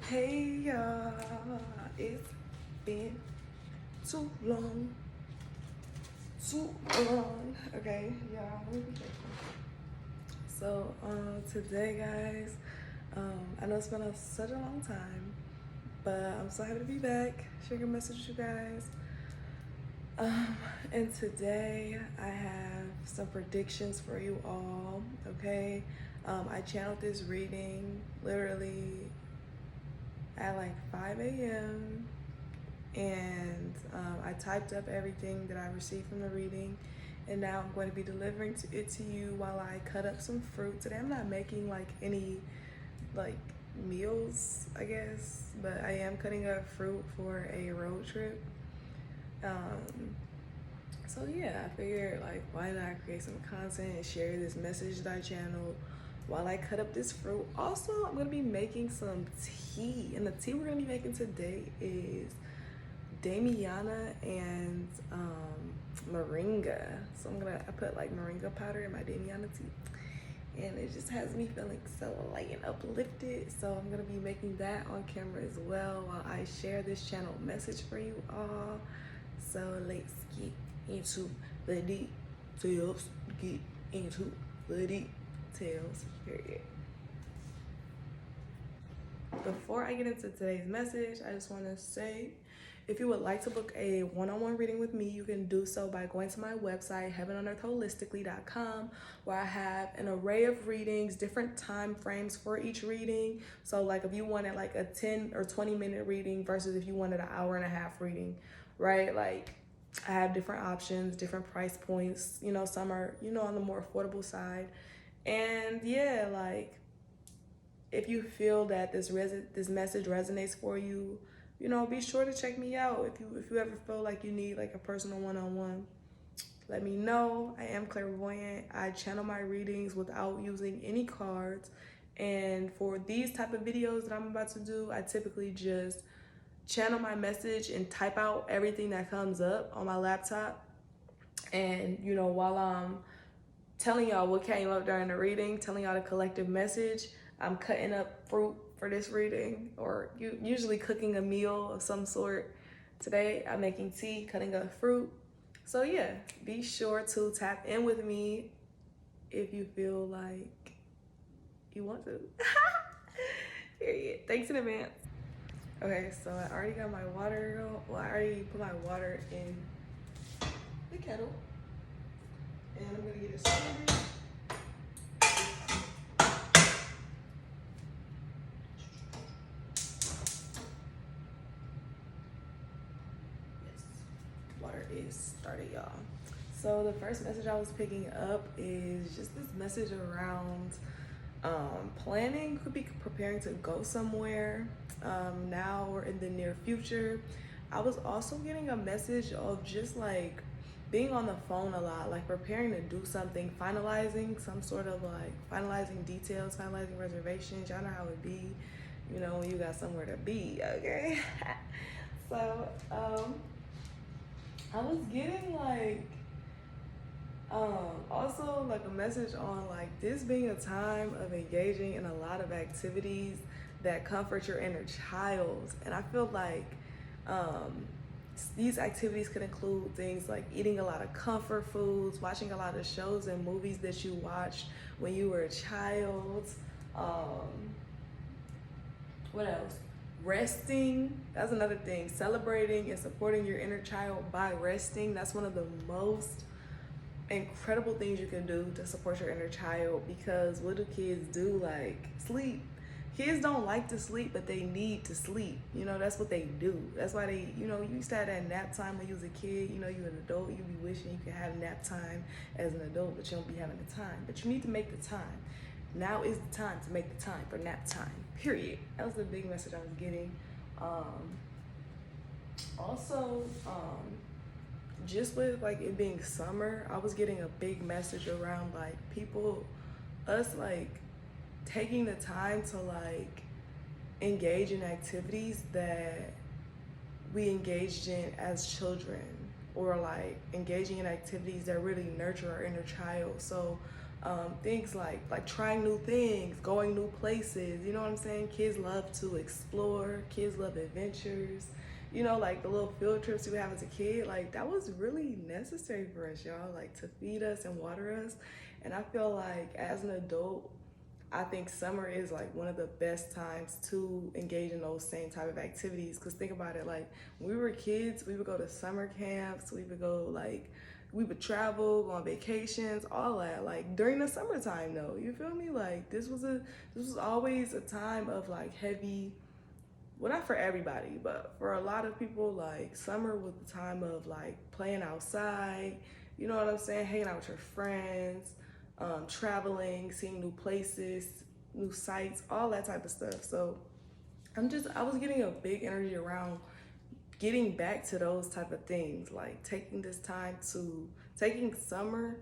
Hey y'all, it's been too long, Okay, y'all, let me be careful. So, today, guys, I know it's been such a long time, but I'm so happy to be back, sharing a message with you guys. And today I have some predictions for you all, okay? I channeled this reading literally at like 5 a.m. and I typed up everything that I received from the reading, and now I'm going to be delivering it to you while I cut up some fruit. Today I'm not making like any like meals, I guess, but I am cutting up fruit for a road trip. So yeah, I figured like why not create some content and share this message that I channeled while I cut up this fruit. Also, I'm gonna be making some tea, and the tea we're gonna be making today is Damiana and Moringa. So I put like Moringa powder in my Damiana tea, and it just has me feeling so light and uplifted. So I'm gonna be making that on camera as well while I share this channel message for you all. So let's get into the details. Get into the details. Period. Before I get into today's message, I just want to say, if you would like to book a one-on-one reading with me, you can do so by going to my website, heavenonearthholistically.com, where I have an array of readings, different time frames for each reading. So like if you wanted like a 10 or 20-minute reading versus if you wanted an hour and a half reading, right? Like I have different options, different price points. You know, some are, on the more affordable side. And yeah, like if you feel that this message resonates for you, be sure to check me out. If you ever feel like you need like a personal one-on-one, let me know. I am clairvoyant. I channel my readings without using any cards. And for these type of videos that I'm about to do, I typically just channel my message and type out everything that comes up on my laptop. And while I'm telling y'all what came up during the reading, telling y'all the collective message, I'm cutting up fruit for this reading, or usually cooking a meal of some sort. Today I'm making tea, cutting up fruit. So yeah, be sure to tap in with me if you feel like you want to. Period. Thanks in advance. Okay, so I already got my water. Well, I already put my water in the kettle, and I'm gonna get it started. Is started, y'all. So the first message I was picking up is just this message around planning. Could be preparing to go somewhere now or in the near future. I was also getting a message of just like being on the phone a lot, like preparing to do something, finalizing some sort of like finalizing details, finalizing reservations. Y'all know how it be, when you got somewhere to be, okay? So I was getting like also like a message on like this being a time of engaging in a lot of activities that comfort your inner child. And I feel like these activities could include things like eating a lot of comfort foods, watching a lot of shows and movies that you watched when you were a child. What else? Resting, that's another thing. Celebrating and supporting your inner child by resting. That's one of the most incredible things you can do to support your inner child, because what do kids do? Like sleep. Kids don't like to sleep, but they need to sleep. That's what they do. That's why they, you used to have that nap time when you was a kid. You're an adult, you be wishing you could have nap time as an adult, but you don't be having the time. But you need to make the time. Now is the time to make the time for nap time, period. That was the big message I was getting. Also, just with like it being summer, I was getting a big message around like us like taking the time to like engage in activities that we engaged in as children, or like engaging in activities that really nurture our inner child. So things like trying new things, going new places. You know what I'm saying? Kids love to explore. Kids love adventures. You know, like the little field trips you have as a kid, like that was really necessary for us, y'all, like to feed us and water us. And I feel like as an adult, I think summer is like one of the best times to engage in those same type of activities. Cause think about it, like when we were kids, we would go to summer camps, we would travel, go on vacations, all that. Like during the summertime though, you feel me? Like this was always a time of like heavy, well, not for everybody, but for a lot of people, like summer was the time of like playing outside, you know what I'm saying? Hanging out with your friends, traveling, seeing new places, new sights, all that type of stuff. So I was getting a big energy around getting back to those type of things, like taking summer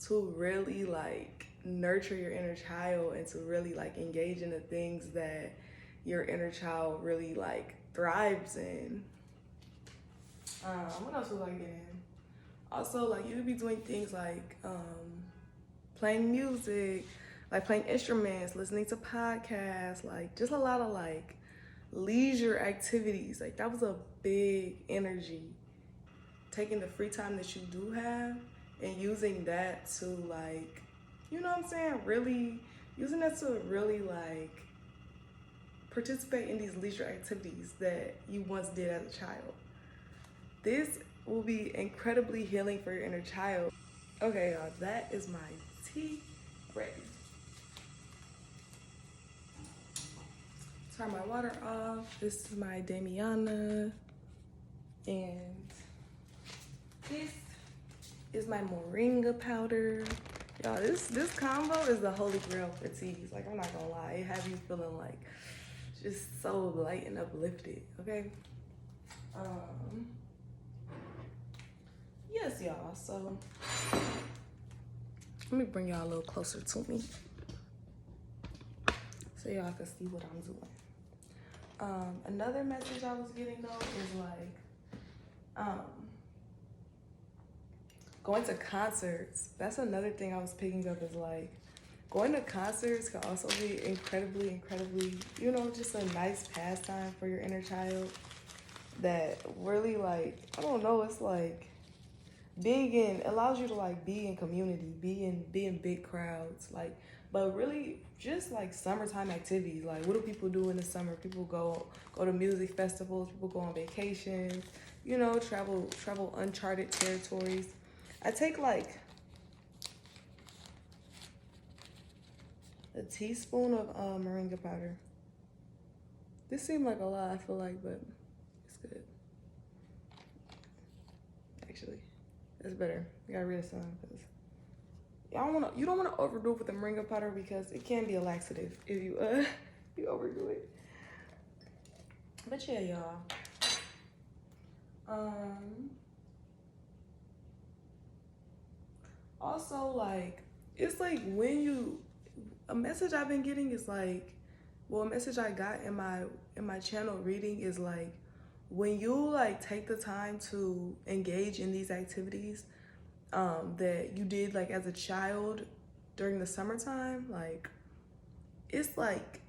to really like nurture your inner child and to really like engage in the things that your inner child really like thrives in. What else was I getting? Also, like you could be doing things like playing music, like playing instruments, listening to podcasts, like just a lot of like leisure activities. Like that was a big energy. Taking the free time that you do have and using that to like, you know what I'm saying? Really using that to really like participate in these leisure activities that you once did as a child. This will be incredibly healing for your inner child. Okay, y'all, that is my tea ready. Turn my water off. This is my Damiana, and this is my Moringa powder. Y'all, this combo is the holy grail for teas. Like, I'm not gonna lie, it have you feeling like just so light and uplifted, okay? Yes, y'all, so let me bring y'all a little closer to me so y'all can see what I'm doing. Another message I was getting though is like, going to concerts. That's another thing I was picking up is like, going to concerts can also be incredibly, you know, just a nice pastime for your inner child that really like, I don't know, it's like allows you to like be in community, be in big crowds, like, but really just like summertime activities. Like what do people do in the summer? People go to music festivals, people go on vacations, you know, travel uncharted territories. I take like a teaspoon of moringa powder. This seemed like a lot, I feel like, but it's good. Actually, that's better. I got rid of some because you don't wanna overdo it with the moringa powder because it can be a laxative if you you overdo it. But yeah, y'all. Also, like, it's like a message I've been getting is like, well, a message I got in my channel reading is like, when you like take the time to engage in these activities that you did like as a child during the summertime, like it's like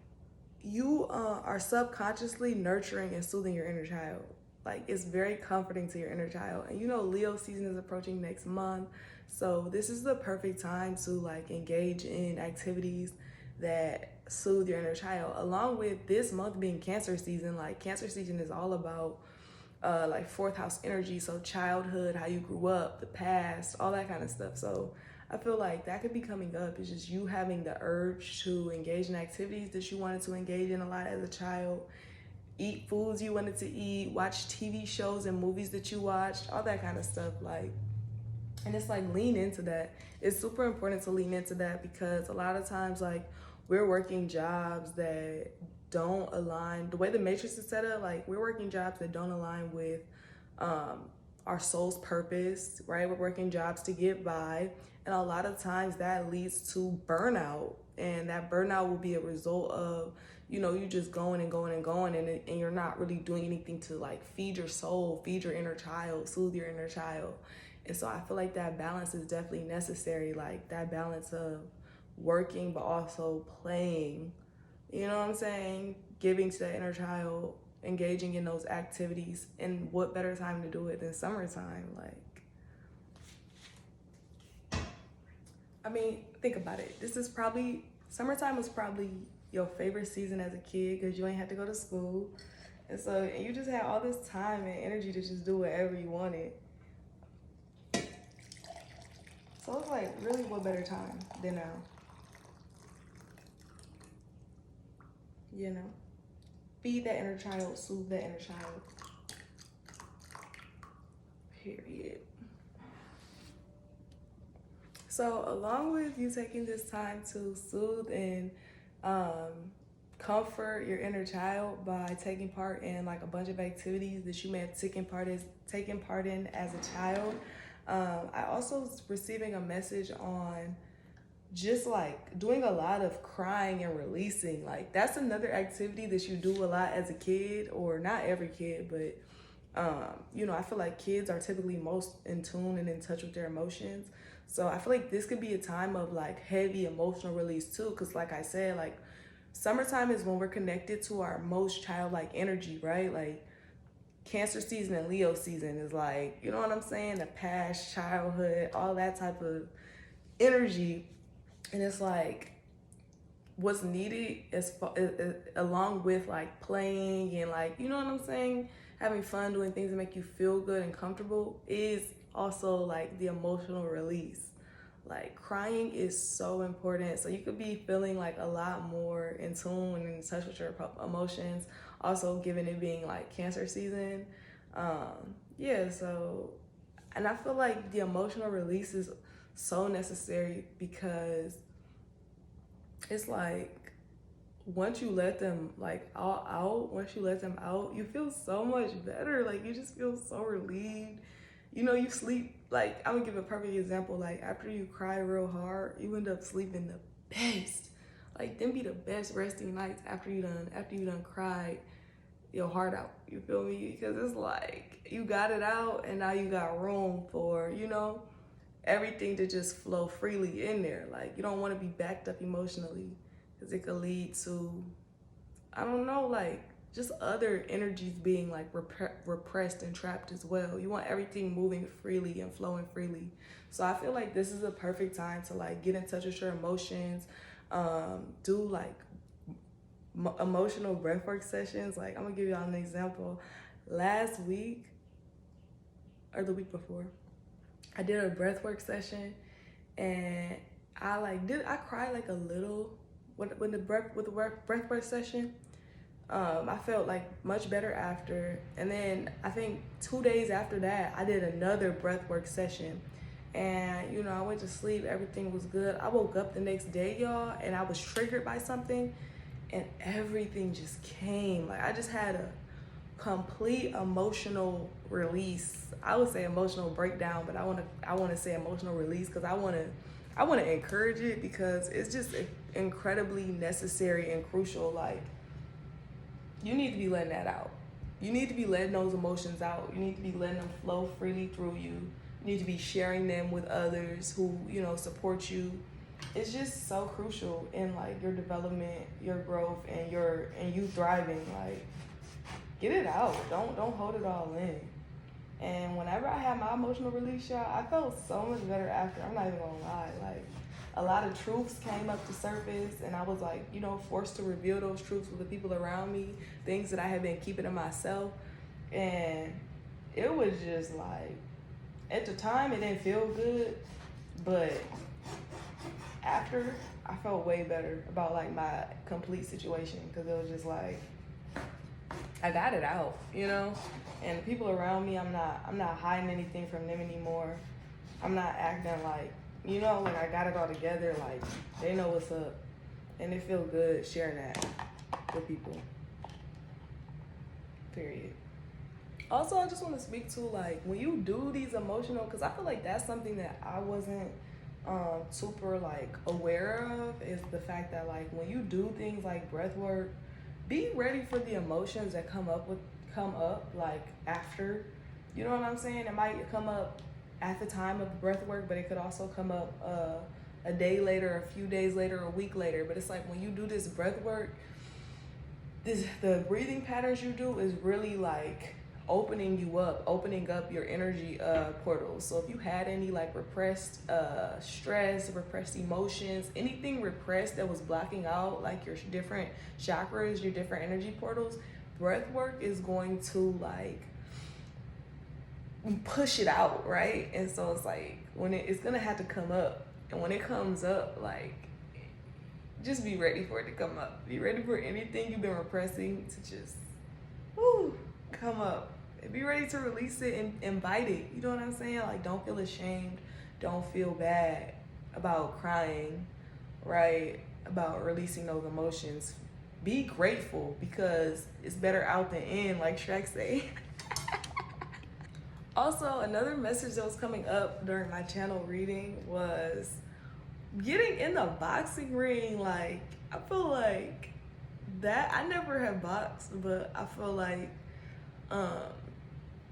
you are subconsciously nurturing and soothing your inner child. Like it's very comforting to your inner child. And you know, Leo season is approaching next month. So this is the perfect time to like engage in activities that soothe your inner child. Along with this month being Cancer season, like Cancer season is all about like fourth house energy. So childhood, how you grew up, the past, all that kind of stuff. So I feel like that could be coming up. It's just you having the urge to engage in activities that you wanted to engage in a lot as a child, eat foods you wanted to eat, watch TV shows and movies that you watched, all that kind of stuff. Like, and it's like lean into that. It's super important to lean into that because a lot of times like we're working jobs that don't align, the way the matrix is set up, like we're working jobs that don't align with our soul's purpose, right? We're working jobs to get by. And a lot of times that leads to burnout. And that burnout will be a result of, you know, you just going and going and going and you're not really doing anything to like feed your soul, feed your inner child, soothe your inner child. And so I feel like that balance is definitely necessary, like that balance of working but also playing. You know what I'm saying? Giving to the inner child, engaging in those activities. And what better time to do it than summertime? Like, I mean, think about it. Summertime was probably your favorite season as a kid because you ain't had to go to school. And so you just had all this time and energy to just do whatever you wanted. So it's like, really, what better time than now? You know? Feed that inner child, soothe that inner child. Period. So along with you taking this time to soothe and comfort your inner child by taking part in like a bunch of activities that you may have taken part in as a child, I also was receiving a message on just like doing a lot of crying and releasing. Like, that's another activity that you do a lot as a kid, or not every kid, but I feel like kids are typically most in tune and in touch with their emotions. So I feel like this could be a time of like heavy emotional release too, because like I said, like summertime is when we're connected to our most childlike energy, right? Like Cancer season and Leo season is like, you know what I'm saying? The past, childhood, all that type of energy. And it's like what's needed is along with like playing and like, you know what I'm saying? Having fun, doing things that make you feel good and comfortable is also like the emotional release. Like crying is so important. So you could be feeling like a lot more in tune and in touch with your emotions. Also, given it being like Cancer season. And I feel like the emotional release is so necessary because it's like once you let them like all out, you feel so much better. Like you just feel so relieved. You sleep, like, I'm gonna give a perfect example. Like after you cry real hard, you end up sleeping the best. Like them be the best resting nights after you done cried your heart out. You feel me? Because it's like you got it out and now you got room for, everything to just flow freely in there. Like you don't want to be backed up emotionally because it could lead to, I don't know, like just other energies being like repressed and trapped as well. You want everything moving freely and flowing freely. So I feel like this is a perfect time to like get in touch with your emotions, do like emotional breathwork sessions. Like I'm gonna give y'all an example. Last week or the week before, I did a breathwork session and I cried like a little with the breathwork session. I felt like much better after. And then I think 2 days after that, I did another breathwork session. And, I went to sleep. Everything was good. I woke up the next day, y'all, and I was triggered by something. And everything just came. Like, I just had a complete emotional release. I would say emotional breakdown, but I want to say emotional release because I want to encourage it because it's just incredibly necessary and crucial. Like, you need to be letting that out. You need to be letting those emotions out. You need to be letting them flow freely through you. You need to be sharing them with others who, support you. It's just so crucial in like your development, your growth, and you thriving. Like, get it out. Don't hold it all in. And whenever I had my emotional release, y'all, I felt so much better after. I'm not even gonna lie. Like, a lot of truths came up to surface and I was like, forced to reveal those truths with the people around me, things that I had been keeping to myself. And it was just like, at the time it didn't feel good, but after I felt way better about like my complete situation because it was just like, I got it out, and the people around me, I'm not hiding anything from them anymore. I'm not acting like, like I got it all together. Like, they know what's up. And it feels good sharing that with people. Period. Also, I just want to speak to, like, when you do these emotional, because I feel like that's something that I wasn't super, like, aware of, is the fact that, like, when you do things like breath work, be ready for the emotions that come up, like, after. You know what I'm saying? It might come up at the time of the breath work, but it could also come up a day later, a few days later, a week later. But it's like when you do this breath work, the breathing patterns you do is really like opening up your energy portals. So if you had any like repressed stress, repressed emotions, anything repressed that was blocking out like your different chakras, your different energy portals, breath work is going to like push it out, right? And so it's like when it's gonna have to come up, and when it comes up, like just be ready for it to come up. Be ready for anything you've been repressing to just come up. And be ready to release it and invite it. You know what I'm saying? Like, don't feel ashamed. Don't feel bad about crying, right? About releasing those emotions. Be grateful, because it's better out than in, like Shrek say. Also, another message that was coming up during my channel reading was getting in the boxing ring. Like, I feel like that, I never have boxed, but I feel like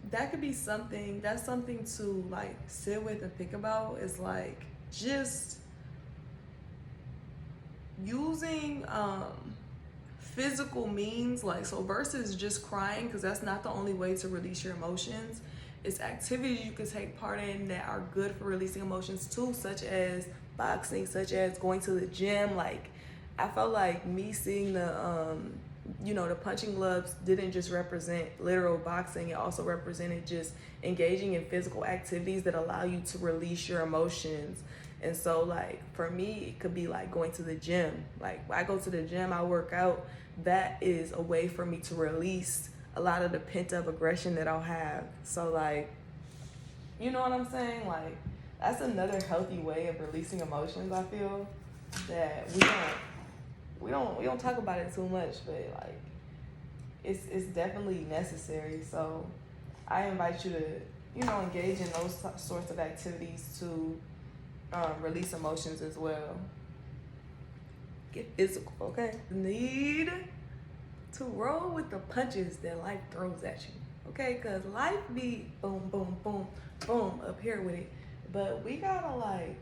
that could be something, that's something to like sit with and think about. Is like just using physical means, like, so versus just crying, because that's not the only way to release your emotions. It's activities you can take part in that are good for releasing emotions too, such as boxing, such as going to the gym. Like, I felt like me seeing the the punching gloves didn't just represent literal boxing. It also represented just engaging in physical activities that allow you to release your emotions. And so like for me, it could be like going to the gym. Like when I go to the gym, I work out. That is a way for me to release a lot of the pent up aggression that I'll have. So like, you know what I'm saying? Like, that's another healthy way of releasing emotions. I feel that we don't talk about it too much, but like it's definitely necessary. So I invite you to engage in those sorts of activities to release emotions as well. Get physical, okay? Need to roll with the punches that life throws at you, okay? Because life be boom, boom, boom, boom up here with it. But we gotta like,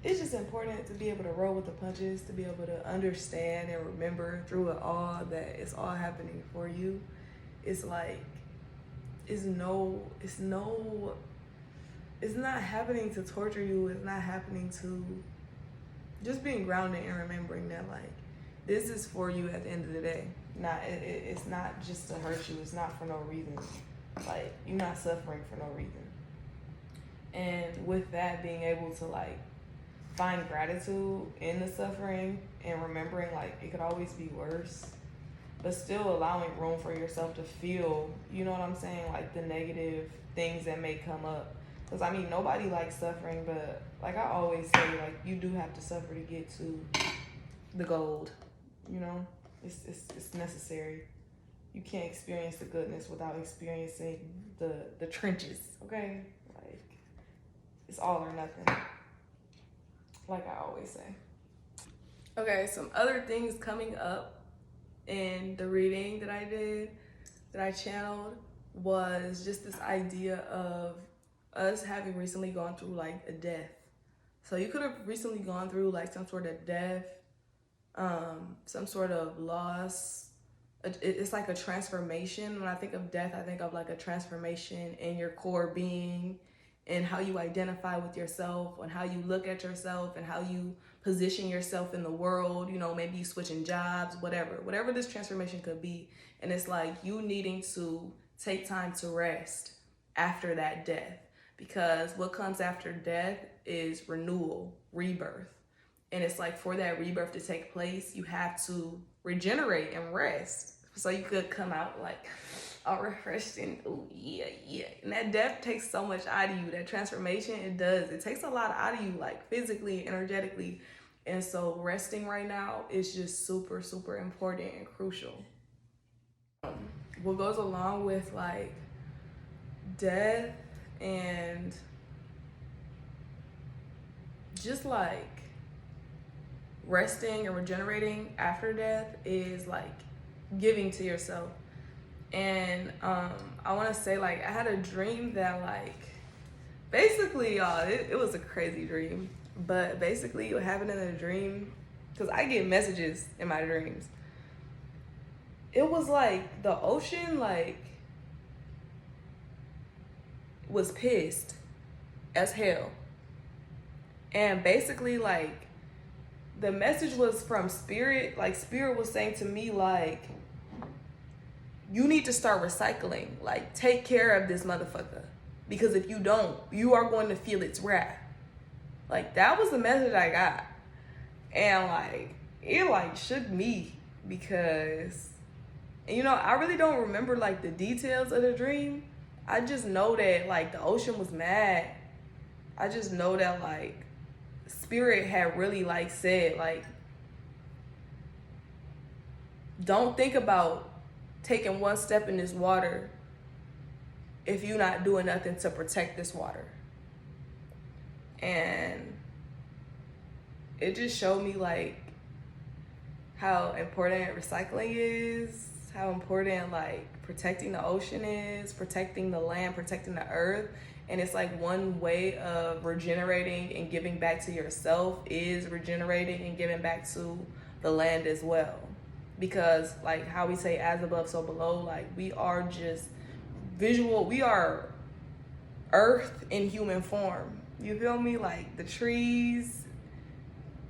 it's just important to be able to roll with the punches, to be able to understand and remember through it all that it's all happening for you. It's like, it's not happening to torture you. It's not happening to, just being grounded and remembering that like, this is for you at the end of the day. It's not just to hurt you. It's not for no reason. Like, you're not suffering for no reason. And with that, being able to like find gratitude in the suffering and remembering like it could always be worse, but still allowing room for yourself to feel, you know what I'm saying, like the negative things that may come up. Because I mean, nobody likes suffering, but like I always say, like you do have to suffer to get to the gold. You know, it's necessary. You can't experience the goodness without experiencing the trenches. Okay, like it's all or nothing. Like I always say. Okay, some other things coming up in the reading that I did, that I channeled, was just this idea of us having recently gone through like a death. So you could have recently gone through like some sort of death, some sort of loss. It's like a transformation. When I think of death, I think of like a transformation in your core being, and how you identify with yourself, and how you look at yourself, and how you position yourself in the world. You know, maybe you switching jobs, whatever this transformation could be. And it's like you needing to take time to rest after that death, because what comes after death is renewal, rebirth. And it's like for that rebirth to take place, you have to regenerate and rest, so you could come out like all refreshed and oh yeah. And that death takes so much out of you. That transformation, it takes a lot out of you, like physically, energetically. And so resting right now is just super, super important and crucial. What goes along with like death and just like resting and regenerating after death is like giving to yourself. And I want to say, like, I had a dream that like basically y'all, it was a crazy dream. But basically what happened in a dream, because I get messages in my dreams, it was like the ocean like was pissed as hell. And basically like the message was from spirit. Like spirit was saying to me like, you need to start recycling. Like take care of this motherfucker. Because if you don't, you are going to feel its wrath. Like that was the message I got. And like it like shook me because, you know, I really don't remember like the details of the dream. I just know that like the ocean was mad. I just know that like spirit had really like said like, don't think about taking one step in this water if you're not doing nothing to protect this water. And it just showed me like how important recycling is, how important like protecting the ocean is, protecting the land, protecting the earth. And it's like one way of regenerating and giving back to yourself is regenerating and giving back to the land as well. Because like how we say as above so below, like we are just visual, we are earth in human form. You feel me? Like the trees,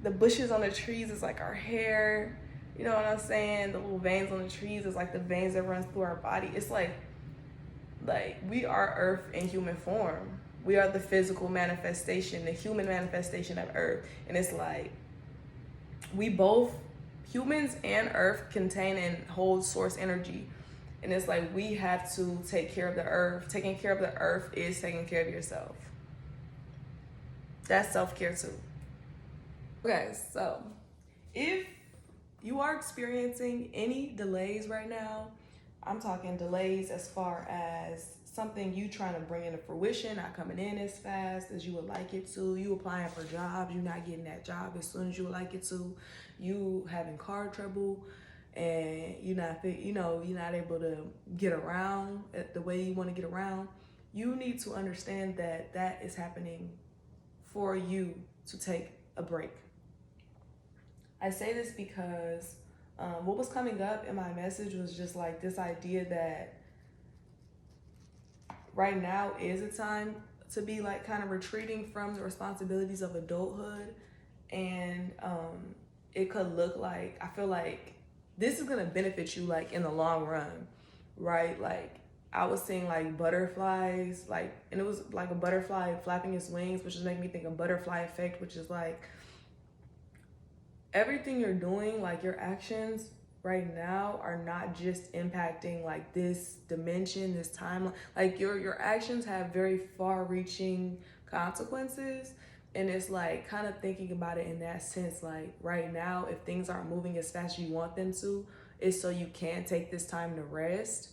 the bushes on the trees is like our hair. You know what I'm saying? The little veins on the trees is like the veins that runs through our body. It's like we are earth in human form. We are the physical manifestation, the human manifestation of earth. And it's like we both, humans and earth, contain and hold source energy. And it's like we have to take care of the earth. Taking care of the earth is taking care of yourself. That's self-care too. Okay, so if you are experiencing any delays right now, I'm talking delays as far as something you trying to bring into fruition, not coming in as fast as you would like it to. You applying for jobs, you not getting that job as soon as you would like it to. You having car trouble, and you're not able to get around the way you want to get around. You need to understand that that is happening for you to take a break. I say this because what was coming up in my message was just like this idea that right now is a time to be like kind of retreating from the responsibilities of adulthood. And it could look like, I feel like this is going to benefit you like in the long run, right? Like I was seeing like butterflies, like, and it was like a butterfly flapping its wings, which is making me think of butterfly effect, which is like everything you're doing, like your actions right now are not just impacting like this dimension, this timeline. Like your actions have very far-reaching consequences. And it's like kind of thinking about it in that sense, like right now, if things aren't moving as fast as you want them to, it's so you can take this time to rest.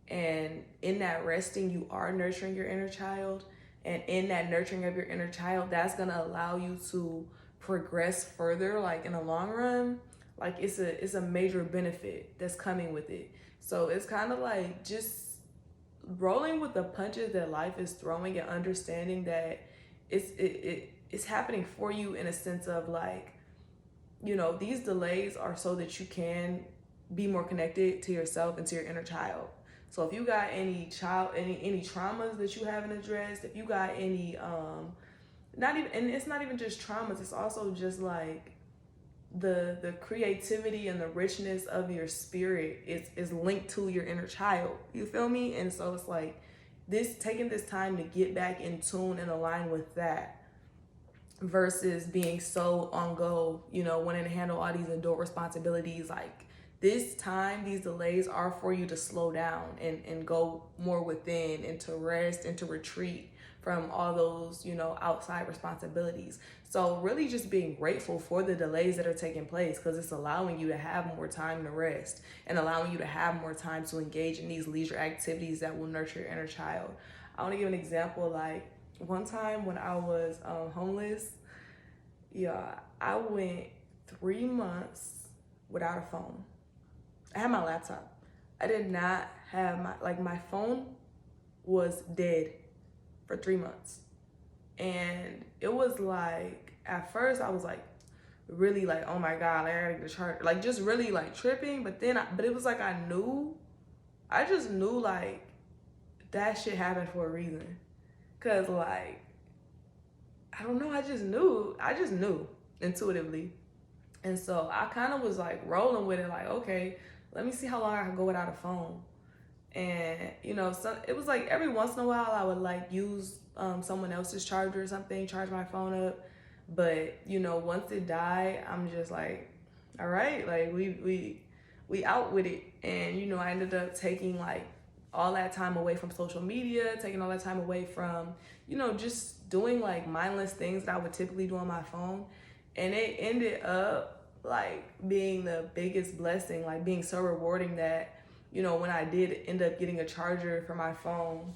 And in that resting, you are nurturing your inner child. And in that nurturing of your inner child, that's going to allow you to progress further, like in the long run. Like it's a major benefit that's coming with it. So it's kind of like just rolling with the punches that life is throwing and understanding that it's happening for you in a sense of like, you know, these delays are so that you can be more connected to yourself and to your inner child. So if you got any traumas that you haven't addressed, if you got any and it's not even just traumas, it's also just like the creativity and the richness of your spirit is linked to your inner child. You feel me? And so it's like taking this time to get back in tune and align with that versus being so on go, you know, wanting to handle all these adult responsibilities. Like this time, these delays are for you to slow down and go more within and to rest and to retreat from all those, you know, outside responsibilities. So really just being grateful for the delays that are taking place, because it's allowing you to have more time to rest and allowing you to have more time to engage in these leisure activities that will nurture your inner child. I want to give an example. Like one time when I was homeless, I went 3 months without a phone. I had my laptop. I did not have my phone was dead for 3 months. And it was like at first I was like really like, oh my God, like, I gotta get a charger, like just really like tripping. But then but it was like I just knew like that shit happened for a reason. Cause like, I don't know, I just knew intuitively. And so I kind of was like rolling with it, like, okay, let me see how long I can go without a phone. And you know, so it was like every once in a while I would like use someone else's charger or something, charge my phone up. But you know, once it died, I'm just like, all right, like we out with it. And you know, I ended up taking like all that time away from social media, taking all that time away from, you know, just doing like mindless things that I would typically do on my phone. And it ended up like being the biggest blessing, like being so rewarding that, you know, when I did end up getting a charger for my phone,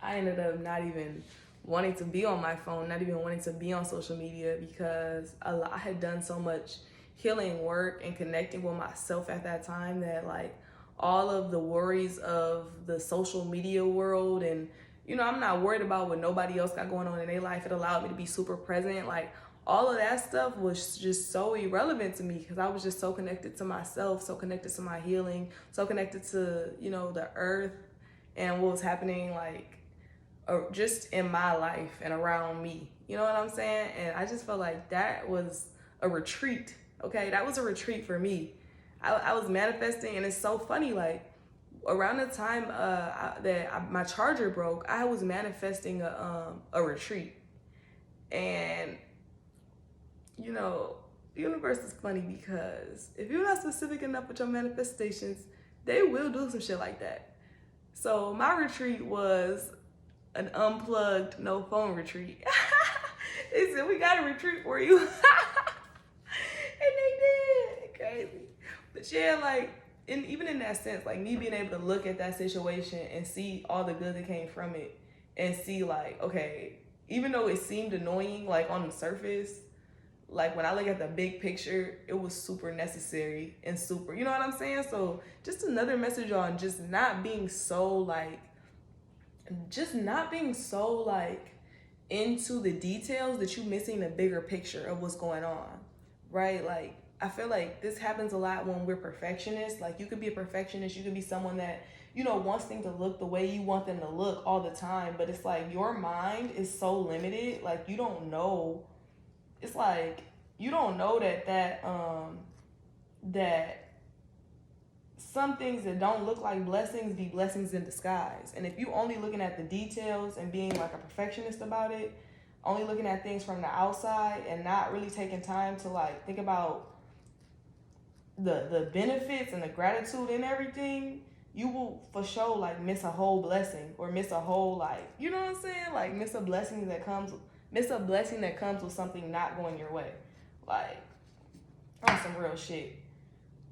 I ended up not even wanting to be on my phone, not even wanting to be on social media, because I had done so much healing work and connecting with myself at that time that like all of the worries of the social media world, and you know, I'm not worried about what nobody else got going on in their life. It allowed me to be super present. Like all of that stuff was just so irrelevant to me because I was just so connected to myself, so connected to my healing, so connected to, you know, the earth and what was happening like just in my life and around me. You know what I'm saying? And I just felt like that was a retreat. Okay, that was a retreat for me. I was manifesting, and it's so funny, like around the time my charger broke, I was manifesting a retreat. And you know, the universe is funny because if you're not specific enough with your manifestations, they will do some shit like that. So my retreat was an unplugged, no phone retreat. They said, we got a retreat for you. And they did. Crazy. But yeah, like, even in that sense, like me being able to look at that situation and see all the good that came from it and see like, okay, even though it seemed annoying, like on the surface, like when I look at the big picture, it was super necessary and super, you know what I'm saying? So just another message on just not being so like into the details that you're missing the bigger picture of what's going on, right? Like I feel like this happens a lot when we're perfectionists. Like you could be a perfectionist, you could be someone that, you know, wants things to look the way you want them to look all the time, but it's like your mind is so limited, like you don't know. It's like you don't know that some things that don't look like blessings be blessings in disguise. And if you only looking at the details and being like a perfectionist about it, only looking at things from the outside and not really taking time to like think about the benefits and the gratitude and everything, you will for sure like miss a whole blessing, or miss a whole, like, you know what I'm saying? Like miss a blessing that comes with something not going your way. Like on some real shit.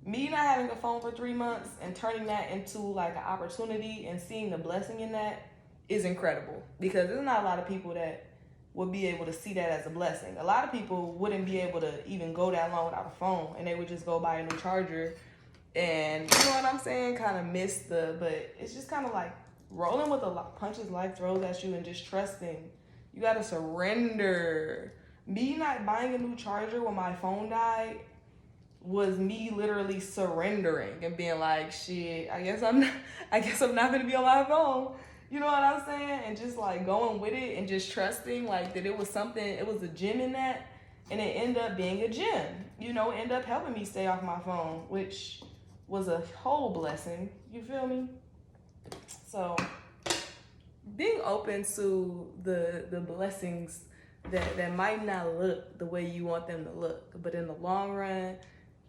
Me not having a phone for 3 months and turning that into like an opportunity and seeing the blessing in that is incredible, because there's not a lot of people that would be able to see that as a blessing. A lot of people wouldn't be able to even go that long without a phone, and they would just go buy a new charger and, you know what I'm saying, kind of miss but it's just kind of like rolling with the punches life throws at you and just trusting. You gotta surrender. Me not buying a new charger when my phone died was me literally surrendering and being like, shit, I guess I'm not gonna be on my phone. You know what I'm saying? And just like going with it and just trusting like that it was a gem in that, and it ended up being a gem. You know, it ended up helping me stay off my phone, which was a whole blessing. You feel me? So being open to the blessings that might not look the way you want them to look, but in the long run,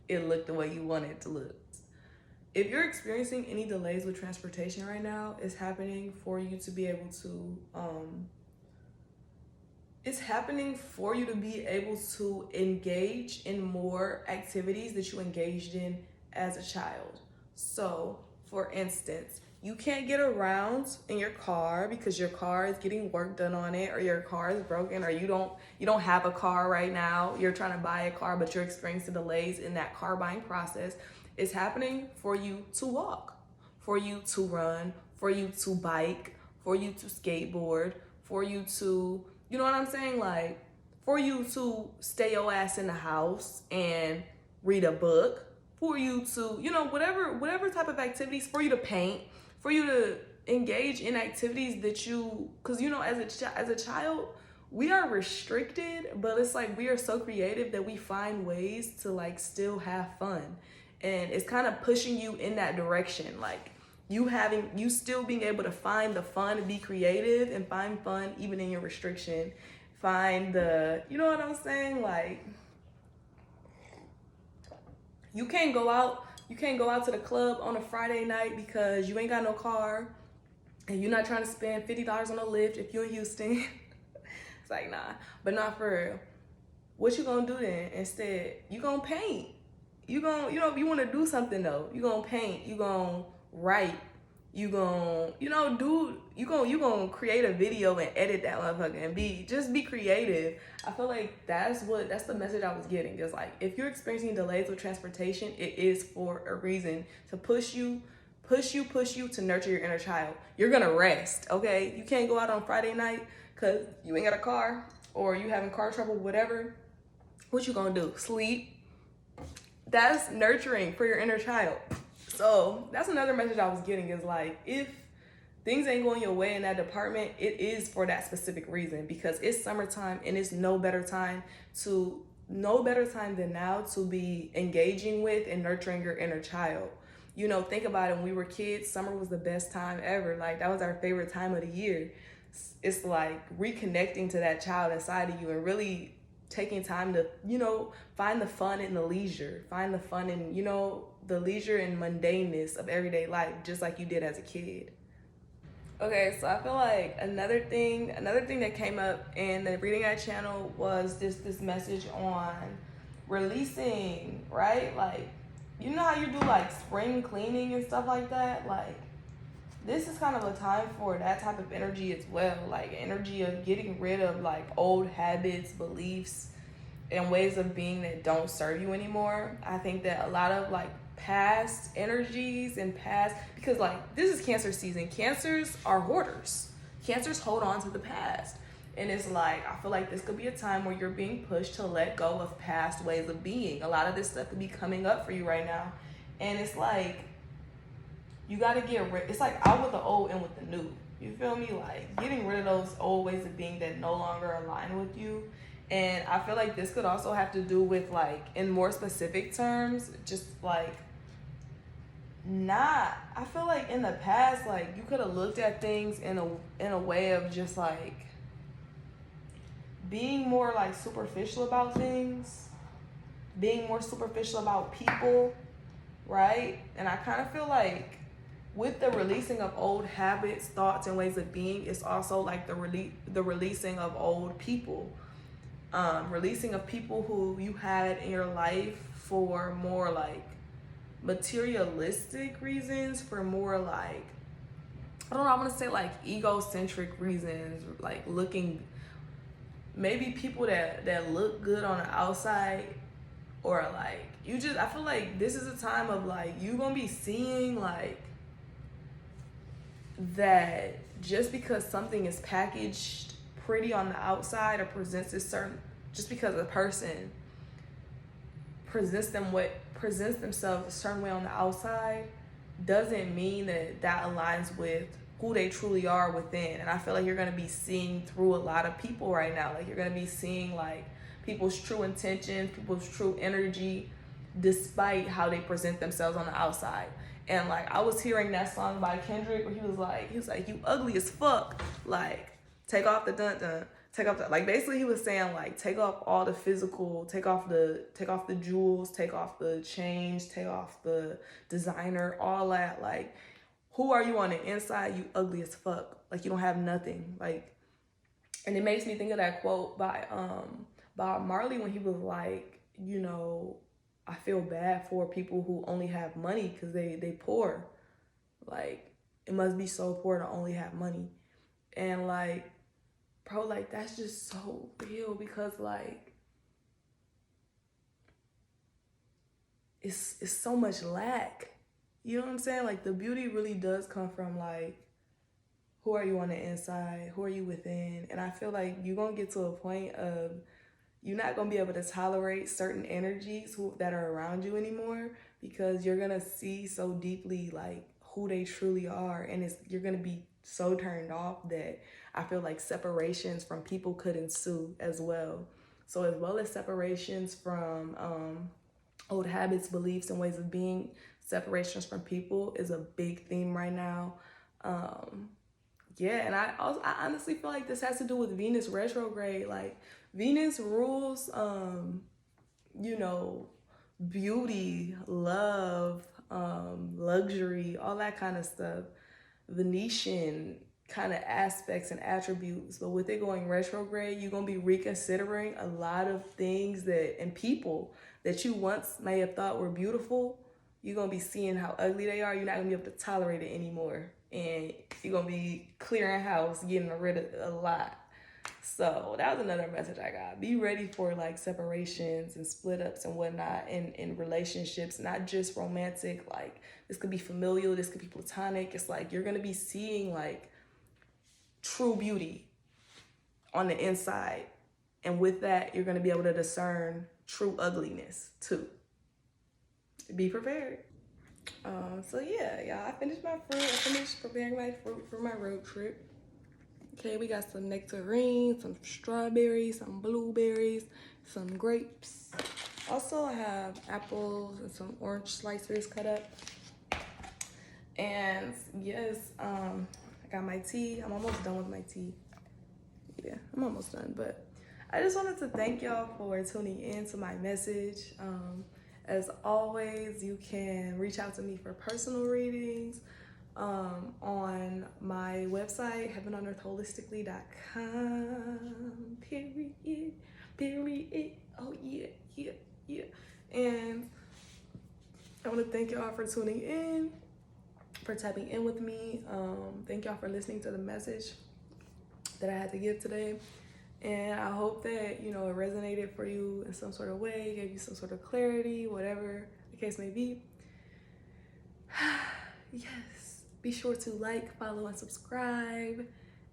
it looked the way you want it to look. If you're experiencing any delays with transportation right now, it's happening for you to be able to engage in more activities that you engaged in as a child. So, for instance, you can't get around in your car because your car is getting work done on it, or your car is broken, or you don't have a car right now. You're trying to buy a car, but you're experiencing delays in that car buying process. It's happening for you to walk, for you to run, for you to bike, for you to skateboard, for you to, you know what I'm saying? Like, for you to stay your ass in the house and read a book, for you to, you know, whatever type of activities, for you to paint, for you to engage in activities that you, because you know, as a child, we are restricted, but it's like we are so creative that we find ways to like still have fun. And it's kind of pushing you in that direction, like you still being able to find the fun and be creative and find fun even in your restriction. Find the, you know what I'm saying? Like, you can't go out to the club on a Friday night because you ain't got no car and you're not trying to spend $50 on a Lyft if you're in Houston. It's like, nah. But not for real. What you gonna do then? Instead, you gonna paint. You gonna, you know, if you wanna do something though, you gonna paint, you gonna write, you gonna, you know, you gonna create a video and edit that motherfucker and just be creative. I feel like that's the message I was getting. Just like, if you're experiencing delays with transportation, it is for a reason, to push you to nurture your inner child. You're gonna rest, okay? You can't go out on Friday night because you ain't got a car or you having car trouble, whatever. What you gonna do? Sleep? That's nurturing for your inner child. So that's another message I was getting, is like, if things ain't going your way in that department, it is for that specific reason, because it's summertime and it's no better time than now to be engaging with and nurturing your inner child. You know, think about it. When we were kids, summer was the best time ever. Like, that was our favorite time of the year. It's like reconnecting to that child inside of you and really taking time to, you know, find the fun in the leisure, find the fun in, you know, the leisure and mundaneness of everyday life, just like you did as a kid. Okay, so I feel like another thing that came up in the Reading Eye channel was this message on releasing, right? Like, you know how you do like spring cleaning and stuff like that? Like, this is kind of a time for that type of energy as well, like energy of getting rid of like old habits, beliefs, and ways of being that don't serve you anymore. I think that a lot of like past energies and past, because like this is Cancer season. Cancers are hoarders. Cancers hold on to the past. And it's like, I feel like this could be a time where you're being pushed to let go of past ways of being. A lot of this stuff could be coming up for you right now. And it's like, you got to get rid, it's like out with the old and with the new. You feel me? Like, getting rid of those old ways of being that no longer align with you. And I feel like this could also have to do with, like, in more specific terms, just like, I feel like in the past, like, you could have looked at things in a way of just like being more like superficial about things, being more superficial about people, right? And I kind of feel like with the releasing of old habits, thoughts, and ways of being, it's also like the releasing of old people. Releasing of people who you had in your life for more like materialistic reasons, for more like, I don't know, I want to say like egocentric reasons, like looking, maybe people that look good on the outside, or like you just, I feel like this is a time of like, you gonna be seeing like that just because something is packaged pretty on the outside or presents a certain, just because a person presents themselves a certain way on the outside, doesn't mean that aligns with who they truly are within. And I feel like you're going to be seeing through a lot of people right now. Like, you're going to be seeing like people's true intentions, people's true energy, despite how they present themselves on the outside. And like, I was hearing that song by Kendrick where he was like, you ugly as fuck. Like, take off the dun-dun. Take off the, like, basically he was saying like, take off all the physical, take off the jewels, take off the chains, take off the designer, all that. Like, who are you on the inside? You ugly as fuck. Like, you don't have nothing. Like, and it makes me think of that quote by Marley when he was like, you know, I feel bad for people who only have money because they poor. Like, it must be so poor to only have money. And like, bro, like, that's just so real, because like, it's so much lack. You know what I'm saying? Like, the beauty really does come from like, who are you on the inside? Who are you within? And I feel like you're gonna get to a point of you're not going to be able to tolerate certain energies that are around you anymore, because you're going to see so deeply like who they truly are, and you're going to be so turned off that I feel like separations from people could ensue as well. So as well as separations from old habits, beliefs, and ways of being, separations from people is a big theme right now. Yeah, and I honestly feel like this has to do with Venus retrograde. Like Venus rules, you know, beauty, love, luxury, all that kind of stuff. Venetian kind of aspects and attributes. But with it going retrograde, you're going to be reconsidering a lot of things and people that you once may have thought were beautiful. You're going to be seeing how ugly they are. You're not going to be able to tolerate it anymore. And you're going to be clearing house, getting rid of a lot. So that was another message I got. Be ready for like separations and split ups and whatnot in relationships, not just romantic. Like this could be familial, this could be platonic. It's like you're going to be seeing like true beauty on the inside. And with that, you're going to be able to discern true ugliness too. Be prepared. So yeah, y'all, I finished my fruit. I finished preparing my fruit for my road trip. Okay, we got some nectarines, some strawberries, some blueberries, some grapes. Also, I have apples and some orange slices cut up. And yes, I got my tea. I'm almost done with my tea. Yeah, I'm almost done. But I just wanted to thank y'all for tuning in to my message. As always, you can reach out to me for personal readings on my website, heavenonearthholistically.com. Period. Oh yeah. And I want to thank y'all for tuning in, for tapping in with me. Thank y'all for listening to the message that I had to give today. And I hope that, you know, it resonated for you in some sort of way, gave you some sort of clarity, whatever the case may be. Yes, be sure to like, follow, and subscribe,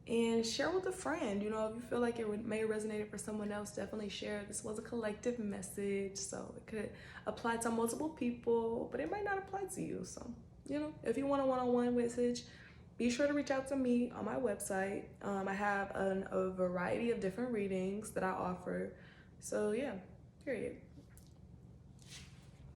and share with a friend. You know, if you feel like it may resonate for someone else, definitely share. This was a collective message, so it could apply to multiple people, but it might not apply to you. So, you know, if you want a one-on-one message, be sure to reach out to me on my website. I have a variety of different readings that I offer. So yeah, period.